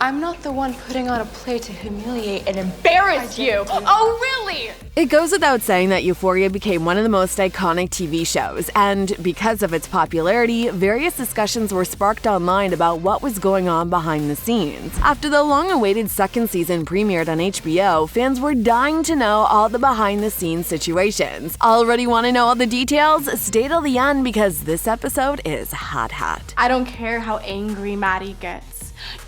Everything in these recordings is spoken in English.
I'm not the one putting on a play to humiliate and embarrass you. Oh, really? It goes without saying that Euphoria became one of the most iconic TV shows, and because of its popularity, various discussions were sparked online about what was going on behind the scenes. After the long-awaited second season premiered on HBO, fans were dying to know all the behind-the-scenes situations. Already want to know all the details? Stay till the end because this episode is hot. I don't care how angry Maddie gets.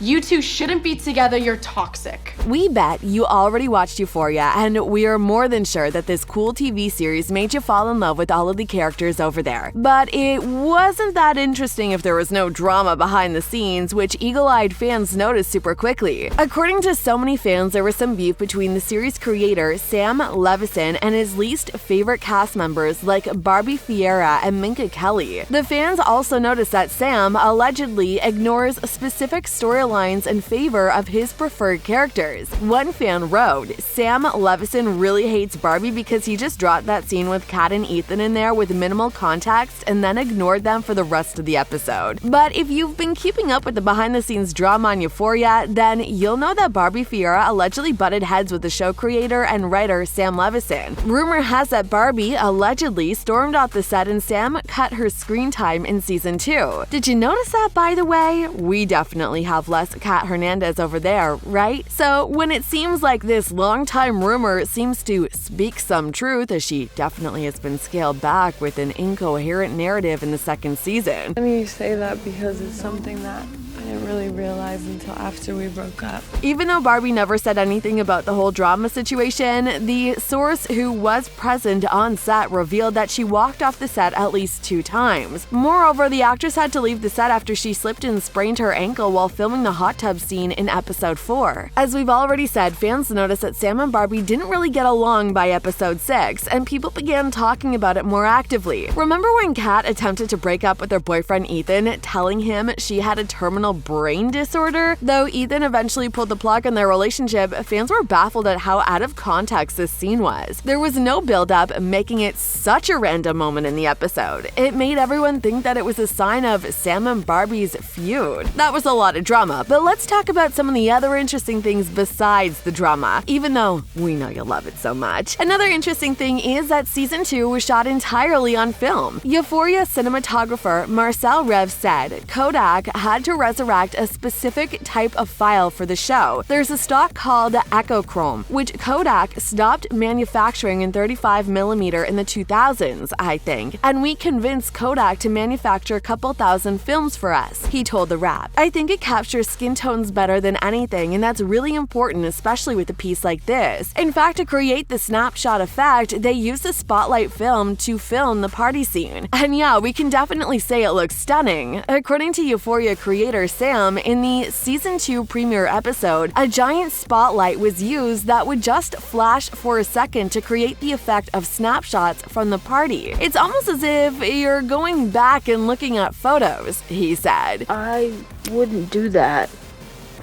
You two shouldn't be together, you're toxic. We bet you already watched Euphoria, and we are more than sure that this cool TV series made you fall in love with all of the characters over there. But it wasn't that interesting if there was no drama behind the scenes, which eagle-eyed fans noticed super quickly. According to so many fans, there was some beef between the series creator Sam Levinson and his least favorite cast members like Barbie Fiera and Minka Kelly. The fans also noticed that Sam allegedly ignores specific storylines in favor of his preferred characters. One fan wrote, "Sam Levinson really hates Barbie because he just dropped that scene with Kat and Ethan in there with minimal context and then ignored them for the rest of the episode." But if you've been keeping up with the behind-the-scenes drama on Euphoria, then you'll know that Barbie Fiera allegedly butted heads with the show creator and writer Sam Levinson. Rumor has that Barbie allegedly stormed off the set and Sam cut her screen time in season 2. Did you notice that, by the way? We definitely have less Kat Hernandez over there, right? So when it seems like this long-time rumor seems to speak some truth, as she definitely has been scaled back with an incoherent narrative in the second season. And you say that because it's something that I didn't really realize until after we broke up. Even though Barbie never said anything about the whole drama situation, the source who was present on set revealed that she walked off the set at least 2 times. Moreover, the actress had to leave the set after she slipped and sprained her ankle while filming the hot tub scene in episode 4. As we've already said, fans noticed that Sam and Barbie didn't really get along by episode 6, and people began talking about it more actively. Remember when Kat attempted to break up with her boyfriend Ethan, telling him she had a terminal brain disorder? Though Ethan eventually pulled the plug on their relationship, fans were baffled at how out of context this scene was. There was no build-up, making it such a random moment in the episode. It made everyone think that it was a sign of Sam and Barbie's feud. That was a lot of drama, but let's talk about some of the other interesting things besides the drama, even though we know you love it so much. Another interesting thing is that season 2 was shot entirely on film. Euphoria cinematographer Marcel Rev said Kodak had to resurrect a specific type of file for the show. There's a stock called Echochrome, which Kodak stopped manufacturing in 35mm in the 2000s, I think, and we convinced Kodak to manufacture a couple thousand films for us, he told The Wrap. I think it captures skin tones better than anything, and that's really important, especially with a piece like this. In fact, to create the snapshot effect, they used a spotlight film to film the party scene. And yeah, we can definitely say it looks stunning. According to Euphoria creator Sam, in the season 2 premiere episode, a giant spotlight was used that would just flash for a second to create the effect of snapshots from the party. It's almost as if you're going back and looking at photos, he said. I wouldn't do that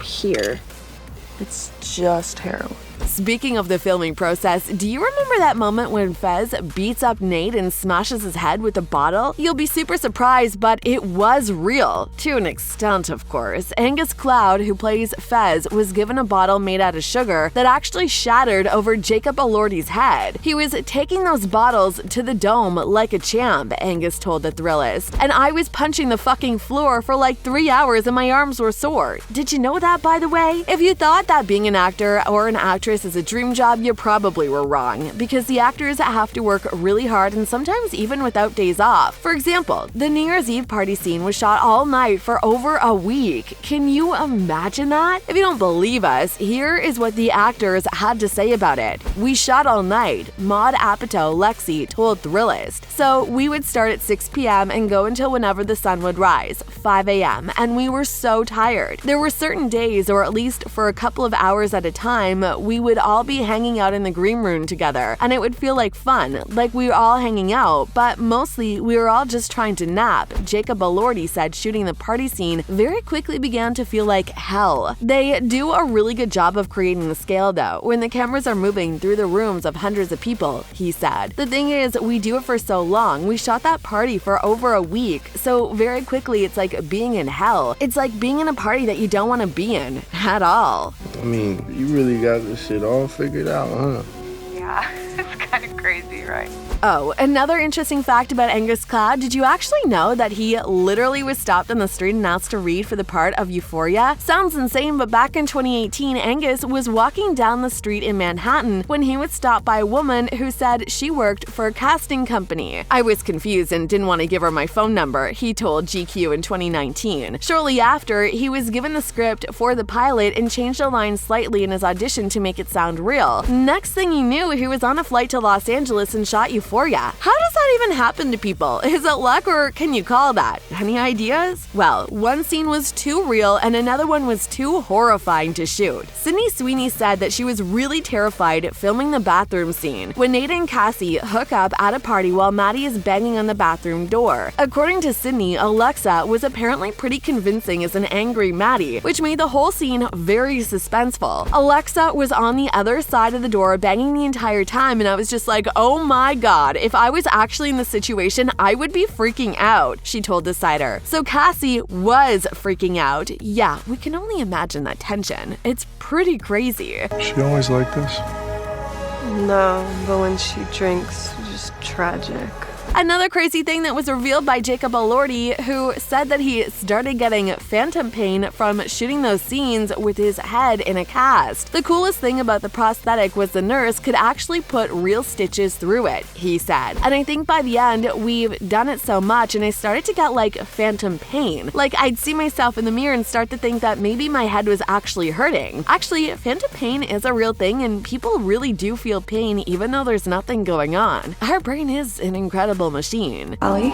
here. It's just heroin. Speaking of the filming process, do you remember that moment when Fez beats up Nate and smashes his head with a bottle? You'll be super surprised, but it was real. To an extent, of course. Angus Cloud, who plays Fez, was given a bottle made out of sugar that actually shattered over Jacob Elordi's head. He was taking those bottles to the dome like a champ, Angus told The Thrillist. And I was punching the fucking floor for like 3 hours and my arms were sore. Did you know that, by the way? If you thought that being an actor or an actress is a dream job, you probably were wrong, because the actors have to work really hard and sometimes even without days off. For example, the New Year's Eve party scene was shot all night for over a week. Can you imagine that? If you don't believe us, here is what the actors had to say about it. "We shot all night," Maud Apatow Lexi told Thrillist. "So we would start at 6 p.m. and go until whenever the sun would rise, 5 a.m., and we were so tired. There were certain days, or at least for a couple of hours at a time, we we would all be hanging out in the green room together, and it would feel like fun, like we were all hanging out, but mostly we were all just trying to nap, Jacob Elordi said. Shooting the party scene very quickly began to feel like hell. They do a really good job of creating the scale though, when the cameras are moving through the rooms of hundreds of people, he said. The thing is, we do it for so long. We shot that party for over a week, so very quickly it's like being in hell. It's like being in a party that you don't want to be in at all. I mean, you really got this shit all figured out, huh? Yeah, it's kind of crazy, right? Oh, another interesting fact about Angus Cloud, did you actually know that he literally was stopped on the street and asked to read for the part of Euphoria? Sounds insane, but back in 2018, Angus was walking down the street in Manhattan when he was stopped by a woman who said she worked for a casting company. I was confused and didn't want to give her my phone number, he told GQ in 2019. Shortly after, he was given the script for the pilot and changed a line slightly in his audition to make it sound real. Next thing he knew, he was on a flight to Los Angeles and shot Euphoria. How does that even happen to people? Is it luck, or can you call that? Any ideas? Well, one scene was too real and another one was too horrifying to shoot. Sydney Sweeney said that she was really terrified filming the bathroom scene when Nate and Cassie hook up at a party while Maddie is banging on the bathroom door. According to Sydney, Alexa was apparently pretty convincing as an angry Maddie, which made the whole scene very suspenseful. Alexa was on the other side of the door banging the entire time, and I was just like, oh my god, if I was actually in the situation, I would be freaking out, she told Decider. So Cassie was freaking out. Yeah, we can only imagine that tension. It's pretty crazy. She always like this? No, but when she drinks, it's just tragic. Another crazy thing that was revealed by Jacob Elordi, who said that he started getting phantom pain from shooting those scenes with his head in a cast. The coolest thing about the prosthetic was the nurse could actually put real stitches through it, he said. And I think by the end, we've done it so much and I started to get like phantom pain. Like I'd see myself in the mirror and start to think that maybe my head was actually hurting. Actually, phantom pain is a real thing and people really do feel pain even though there's nothing going on. Our brain is an incredible machine. Ollie,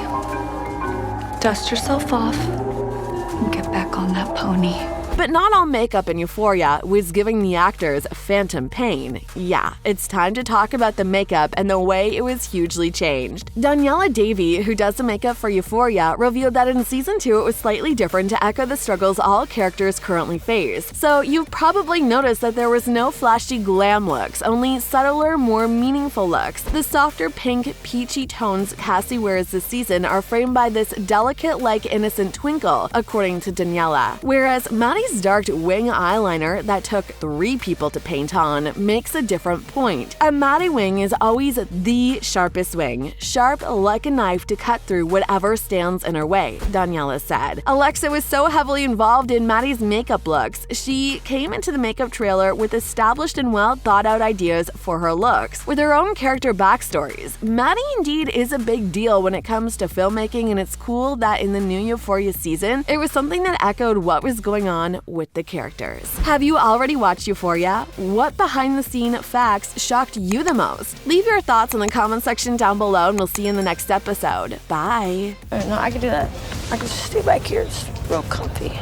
dust yourself off and get back on that pony. But not all makeup in Euphoria was giving the actors phantom pain. Yeah, it's time to talk about the makeup and the way it was hugely changed. Daniela Davey, who does the makeup for Euphoria, revealed that in season 2 it was slightly different to echo the struggles all characters currently face. So you've probably noticed that there was no flashy glam looks, only subtler, more meaningful looks. The softer pink, peachy tones Cassie wears this season are framed by this delicate, like innocent twinkle, according to Daniela. Whereas Maddie's dark wing eyeliner that took 3 people to paint on makes a different point. A Maddie wing is always the sharpest wing, sharp like a knife to cut through whatever stands in her way, Daniela said. Alexa was so heavily involved in Maddie's makeup looks. She came into the makeup trailer with established and well thought out ideas for her looks, with her own character backstories. Maddie indeed is a big deal when it comes to filmmaking, and it's cool that in the new Euphoria season, it was something that echoed what was going on with the characters. Have you already watched Euphoria? What behind-the-scene facts shocked you the most? Leave your thoughts in the comment section down below, and we'll see you in the next episode. Bye! No, I can do that. I can just stay back here. It's real comfy.